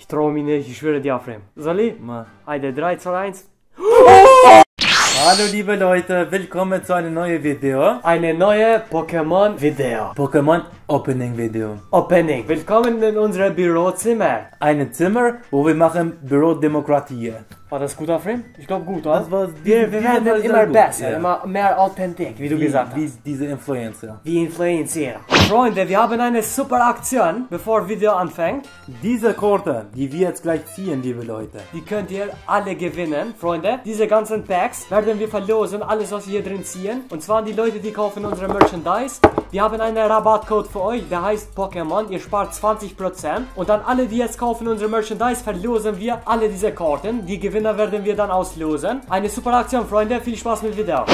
Ich traue mich nicht, ich schwöre dir, Afrem. Soll ich? Mach. Heide, 3, 2, 1. Hallo liebe Leute, willkommen zu einem neuen Video. Eine neue Pokémon-Video. Pokémon Opening Video. Opening. Willkommen in unserem Bürozimmer. Ein Zimmer, wo wir machen Bürodemokratie. War das gut, Afrem? Ich glaube gut, oder? Das war Wir werden immer besser, ja. immer mehr authentisch, wie du gesagt hast. Wie diese Influencer. Wie Influencer. Freunde, wir haben eine super Aktion, bevor Video anfängt. Diese Karte, die wir jetzt gleich ziehen, liebe Leute. Die könnt ihr alle gewinnen, Freunde. Diese ganzen Packs werden wir verlosen, alles was wir hier drin ziehen. Und zwar die Leute, die kaufen unsere Merchandise. Wir haben einen Rabattcode für euch, der heißt Pokémon. Ihr spart 20%. Und dann alle, die jetzt kaufen unsere Merchandise, verlosen wir alle diese Karten. Die Gewinner werden wir dann auslosen. Eine super Aktion, Freunde. Viel Spaß mit dem Video.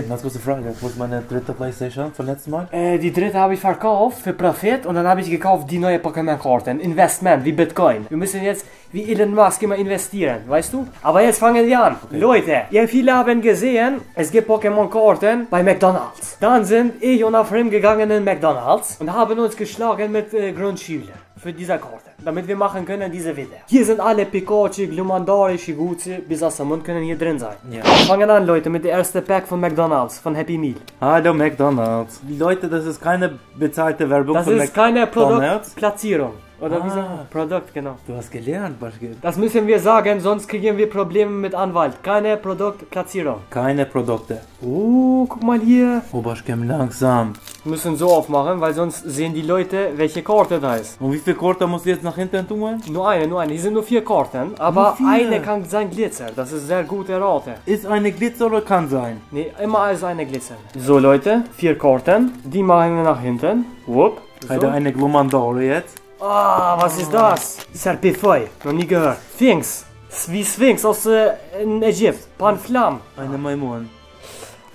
Ganz kurze Frage. Wo ist meine dritte Playstation von letztem Mal? Die dritte habe ich verkauft für Profit und dann habe ich gekauft die neue Pokémon-Karten. Investment, wie Bitcoin. Wir müssen jetzt wie Elon Musk immer investieren, weißt du? Aber jetzt fangen wir an. Okay. Leute, ihr viele haben gesehen, es gibt Pokémon-Karten bei McDonald's. Dann sind ich und Afrim gegangen in McDonald's und haben uns geschlagen mit Grundschülern für diese Karte, damit wir machen können diese Video. Hier sind alle Pikachu, Glumandari, Shiguchi, bis Asamund können hier drin sein. Ja. Fangen an, Leute, mit der ersten Pack von McDonald's, von Happy Meal. Hallo McDonald's. Leute, das ist keine bezahlte Werbung Das von ist keine McDonald's. Produktplatzierung. Oder wie sagt man? Produkt, genau. Du hast gelernt, Baschke. Das müssen wir sagen, sonst kriegen wir Probleme mit Anwalt. Keine Produktplatzierung. Keine Produkte. Guck mal hier. Oh, Baschke, langsam. Wir müssen so aufmachen, weil sonst sehen die Leute, welche Karte da ist. Und wie viele Karten musst du jetzt nach hinten tun? Nur eine. Hier sind nur 4 Karten, aber Nur 4? eine kann sein Glitzer. Das ist sehr gut erraten. Ist eine Glitzer oder kann sein? Nee, immer als eine Glitzer. So Leute, 4 Karten. Die machen wir nach hinten. Wupp. So. Hat er eine Glumandore jetzt? Ah, was ist das? Serpifoi, noch nie gehört. Sphinx, wie Sphinx aus in Ägypten. Panflam. Eine Maimun.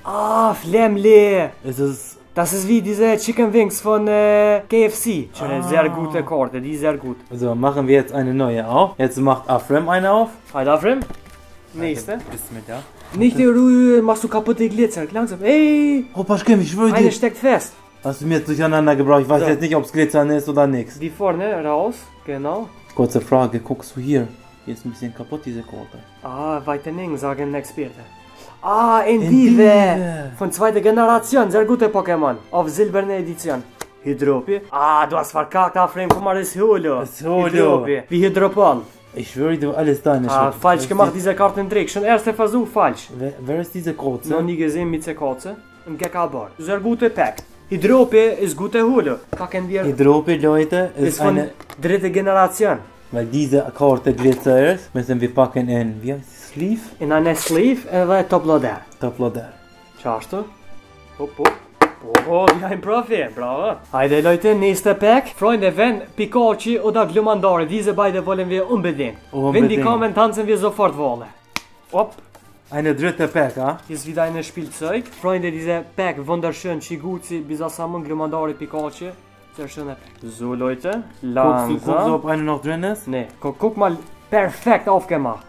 Ah, Flemle. Es Das ist wie diese Chicken Wings von KFC. Schon eine sehr gute Karte, die ist sehr gut. Also machen wir jetzt eine neue auf. Jetzt macht Afrem eine auf. Halt Afrem. Nächste. Bist mit, ja? Nicht du machst du kaputt die Glitzer. Langsam. Ey. Oh, Paschke, ich schwöre Eine dir. steckt fest. Hast du mir jetzt durcheinander gebracht? Ich weiß So. jetzt nicht, ob es Glitzern ist oder nichts. Die vorne raus. Genau. Kurze Frage, guckst du hier? Hier ist ein bisschen kaputt, diese Karte. Ah, Whitening, sagen Experte. Ah, Endive. Von zweiter Generation. Sehr gute Pokémon. Auf silberne Edition. Hydropi. Ah, du hast verkackt, Afrem. Guck mal, das ist Holo. Das ist Holo. Hydropi. Wie Hydropon. Ich schwöre dir, alles deine Ah, falsch gemacht, dieser Kartentrick. Schon erster Versuch, falsch. Wer ist diese Karte? Noch nie gesehen mit der Katze. Im Gekabor. Sehr gute Pack. Hydropi ist gute Holo. Kacken wir. Hydropi, Leute, Ist von eine... dritte Generation. Weil diese Karte Glitzer ist, müssen wir packen in... Wie heißt es? Sleeve? In einer Sleeve, Toploader. Toploader. Schaust du? Hopp, hopp. Oh, wie ein Profi, bravo. Heide Leute, nächster Pack. Freunde, wenn Pikachu oder Glumandore, diese beiden wollen wir unbedingt. Wenn die kommen, tanzen wir sofort Wolle. Hopp. Eine dritte Pack, ah? Hier ist wieder ein Spielzeug. Freunde, dieser Pack, wunderschön. Shiguchi, Bisasam, Glumandore, Pikachu. Sehr schöner Pack. So Leute, langsam. Guckst du, ob eine noch drin ist? Nee, guck mal, perfekt aufgemacht.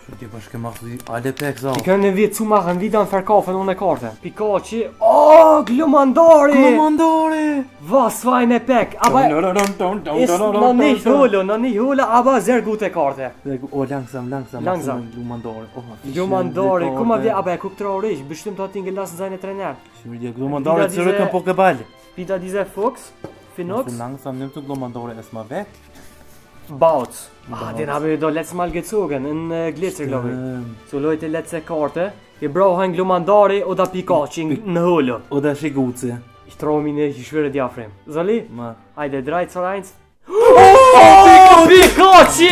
Ich hab dir was gemacht, wie alle Packs auf. Die können wir zumachen, wieder und verkaufen ohne Karte. Pikachu. Oh, Glumandore! Glumandore! Was für eine Pack! Aber ist noch nicht Holo, aber sehr gute Karte. Oh, langsam. Langsam. Glumandore. Oh, Glumandore, guck mal, aber er guckt traurig. Bestimmt hat ihn gelassen, seine Trainer. Ich will dir Glumandore Wieder zurück diese- am Pokéball. Wieder dieser Fuchs. Phoenix. So langsam nimmst du Glumandore erstmal weg. Bouts. Ah, den haben wir doch letztes Mal gezogen. In Glitzer, glaube ich. So Leute, letzte Karte. Wir brauchen Glumandore oder Pikachu in Holo. Oder Shiguchi. Ich traue mich nicht, ich schwöre dir, Afrem. Soll ich? Mach. Heide, 3, 2, 1. Oh, Pikachu!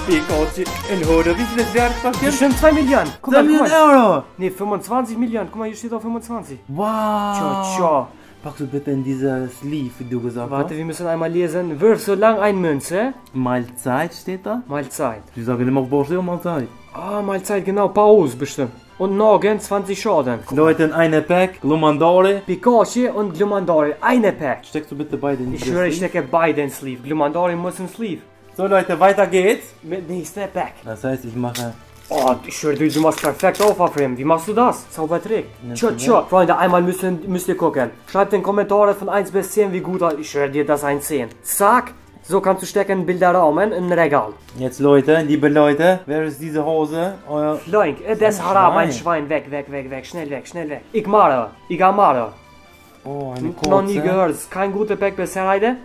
Pikachu in Holo. Wie viel ist wert, Paschke? Bestimmt 2 Millionen. Guck 2 mal, guck Millionen mal. Euro. Ne, 25 Millionen. Guck mal, hier steht auch 25. Wow. Ciao. Packst du bitte in diese Sleeve, wie du gesagt Warte, wir müssen einmal lesen. Wirf so lang ein Münze. hast. Mahlzeit steht da. Mahlzeit. Die sagen immer Bursche und Mahlzeit. Ah, Mahlzeit, genau. Pause bestimmt. Und Morgen 20 Schaden. Leute, in eine Pack, Glumandore. Pikachu und Glumandore. Eine Pack. Steckst du bitte beide in Ich diese schwöre, ich Sleeve? stecke beide in Sleeve. Glumandore muss in Sleeve. So Leute, weiter geht's. Mit nächster Pack. Das heißt, ich mache Oh, ich schwöre, du machst perfekt auf, Afrim. Wie machst du das? Zaubertrick. Tja. Freunde, einmal müsst ihr gucken. Schreibt in den Kommentaren von 1 bis 10, wie gut. Ich schwöre dir, das ist ein 10. Zack. So kannst du stecken Bilderraum in ein Regal. Jetzt Leute, liebe Leute, wer ist diese Hose? Euer... Flank, das Haram, ein Schwein. Weg. Schnell weg. Ich mache. Oh, eine kurze. Noch nie gehört. Das ist kein guter Pack bisher, Heide.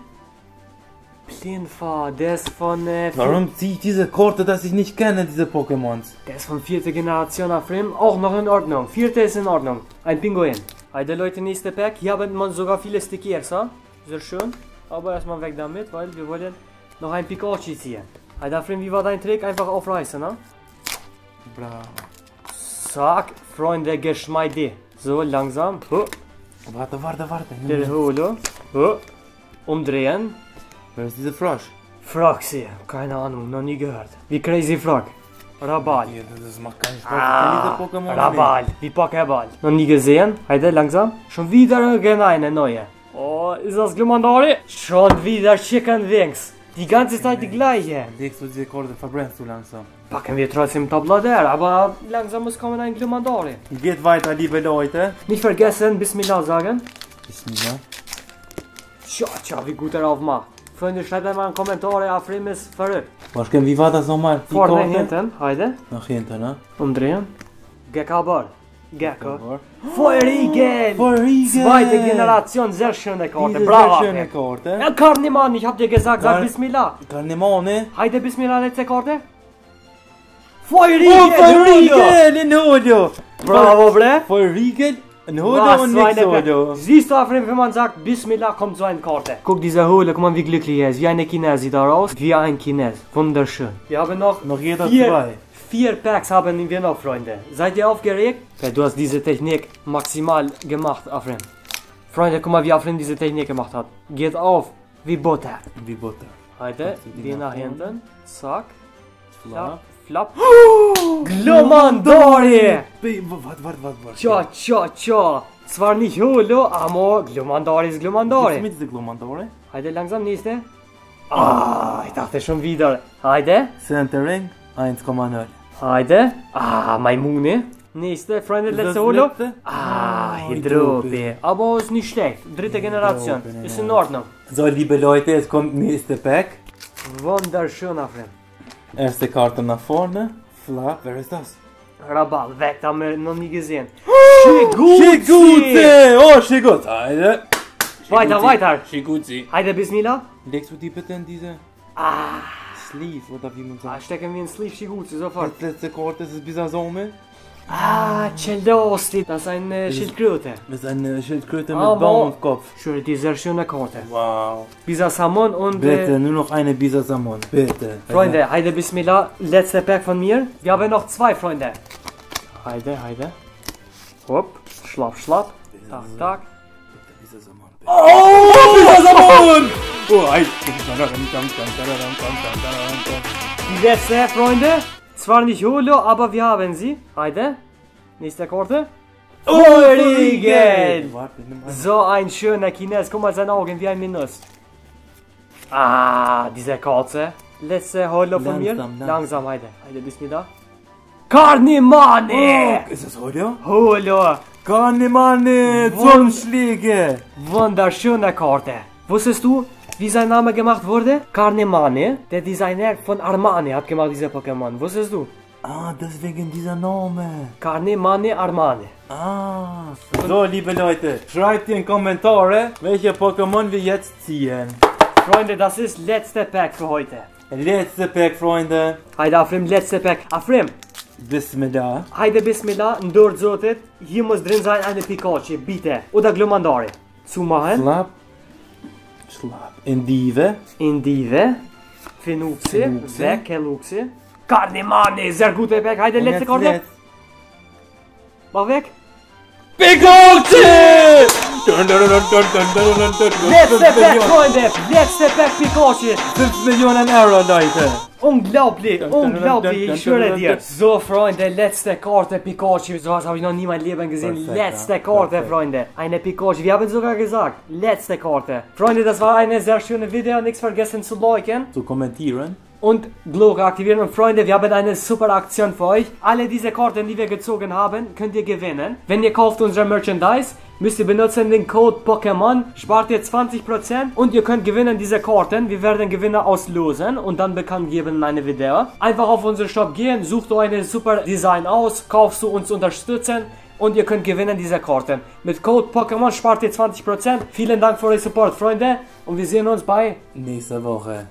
Plinfa, der ist von... Warum ziehe ich diese Karte, dass ich nicht kenne, diese Pokémons? Der ist von 4. Generation Afrim. Auch noch in Ordnung. 4. ist in Ordnung. Ein Pinguin. Heide Leute, nächste Pack. Hier haben wir sogar viele Stickers, ha? Sehr schön. Aber erstmal weg damit, weil wir wollen noch ein Pikachu ziehen. Heide Afrim, wie war dein Trick? Einfach aufreißen, ne? Bravo. Zack, Freunde, geschmeide. So, langsam. Warte. Der Holo. Umdrehen. Wer ist dieser Frosch? Froxy, keine Ahnung, noch nie gehört. Wie crazy Frog. Rabal. Ja, das macht keinen Spaß. Ich kenne diese Pokémon Rabal, wie Pokéball. Noch nie gesehen? Heide, langsam. Schon wieder eine neue. Oh, ist das Glumandari? Schon wieder Chicken Wings. Die ganze Zeit die gleiche. Legst du diese Karte, verbrennst du langsam. Packen wir trotzdem Tablader, aber langsam muss kommen ein Glumandari. Geht weiter, liebe Leute. Nicht vergessen, Bismillah sagen. Bismillah. Tja, wie gut er aufmacht. Freunde, schreibt einmal in Kommentare, Afrim ist verrückt. Waschken, wie war das nochmal? Vorne, hinten, Heide. Nach hinten, ne? Umdrehen. Gekabel. Gecko. Feurigel! Feurigel! Zweite Generation, sehr schöne Karte. Diese Bravo! sehr schöne Karte. Ja, Karneman, ich hab dir gesagt, sag Bismillah. Karnemane. Heide, Bismillah, letzte Karte. Oh, Feurigel in Hodo! Bravo, bre! Feurigel in Hodo und nix Hodo. Siehst du, Afrim, wenn man sagt Bismillah, kommt so eine Karte. Guck, diese Höhle, guck mal, wie glücklich er ist. Wie eine Chines sieht er aus. Wie ein Chines. Wunderschön. Wir haben noch Jeder 4 Packs haben wir noch, Freunde. Seid ihr aufgeregt? Okay, du hast diese Technik maximal gemacht, Afrim. Freunde, guck mal, wie Afrim diese Technik gemacht hat. Geht auf, wie Butter. Wie Butter. Heute, die nach hinten. Zack. Flap. Flap. Glumandori! Warte. Tja. Zwar nicht Holo, aber Glumandori ist Glumandori. Mit dieser Glumandori? Heide, langsam, nächste. Ah, ich dachte schon wieder. Heide. Centering 1,0. Heide. Maimune. Nächste, Freunde, letzte Holo. Hydrope. Aber ist nicht schlecht. 3. Generation. Ist in Ordnung. So, liebe Leute, jetzt kommt nächste Pack. Wunderschön, Afrim. Erste Karte nach vorne. Flap, wer ist das? Rabal, weg, haben wir noch nie gesehen. Shigutse! Oh, Shigutse! Heide. Weiter. Shigutse. Heide, Bismillah. Legst du die bitte in diese Sleeve, oder wie man sagt? Stecken wir in Sleeve Shigutse, sofort. Die letzte Karte ist Bisasome. Cheldosti, das ist eine Schildkröte. Das ist eine Schildkröte mit Baum auf Kopf. Schön, die sehr schöne Karte. Wow. Bisasamon und... Bitte, nur noch eine Bisasamon, bitte. Freunde, Heide, Bismillah, letzter Pack von mir. Wir haben noch 2, Freunde. Heide. Hopp, schlapp. Tak. Oh, Bisasamon! Oh, Die letzte, Freunde. Zwar nicht Holo, aber wir haben sie. Heide. Nächste Karte. Feurigel! So ein schöner Chines. Guck mal, seine Augen wie ein Minus. Diese Karte. Letzte Holo von mir. Langsam, Heide. Heide, bist du da? Karnemane! Ist das Holo? Holo! Karnemane! Zornschläge! Wunderschöne Karte. Wusstest du, wie sein Name gemacht wurde? Karnemane, der Designer von Armani hat gemacht diese Pokémon. Wusstest du? Deswegen dieser Name. Karnemane Armani. So, liebe Leute, schreibt in die Kommentare, welche Pokémon wir jetzt ziehen. Freunde, das ist letzte Pack für heute. Letzte Pack, Freunde. Heide, Afrim, letzte Pack. Afrim. Bismillah. Heide, Bismillah. Und dort solltet. Hier muss drin sein eine Pikachu, bitte. Oder Glumandari. Zumachen. Schlapp. Indive. Finuxe. Keluxe. Karnemane, sehr guter Pack. Heide, letzte Karte. Mach weg. Pikachu! Letzte Pack, Freunde! Letzte Pack Pikachu! 5 Millionen Euro, Leute! Unglaublich! Ich schwöre dir! So, Freunde, letzte Karte Pikachu. Sowas habe ich noch nie in meinem Leben gesehen. Letzte Karte, Freunde. Eine Pikachu. Wir haben sogar gesagt, letzte Karte. Freunde, das war eine sehr schöne Video. Nichts vergessen zu liken. Zu kommentieren. und Glocke aktivieren. Und Freunde, wir haben eine super Aktion für euch. Alle diese Karten, die wir gezogen haben, könnt ihr gewinnen. Wenn ihr kauft unser Merchandise, müsst ihr benutzen den Code Pokémon, spart ihr 20% und ihr könnt gewinnen diese Karten. Wir werden Gewinner auslosen und dann bekannt geben in einem Video. Einfach auf unseren Shop gehen, sucht euch ein super Design aus, kaufst du uns unterstützen und ihr könnt gewinnen diese Karten. Mit Code Pokémon spart ihr 20%. Vielen Dank für euren Support, Freunde, und wir sehen uns bei nächster Woche.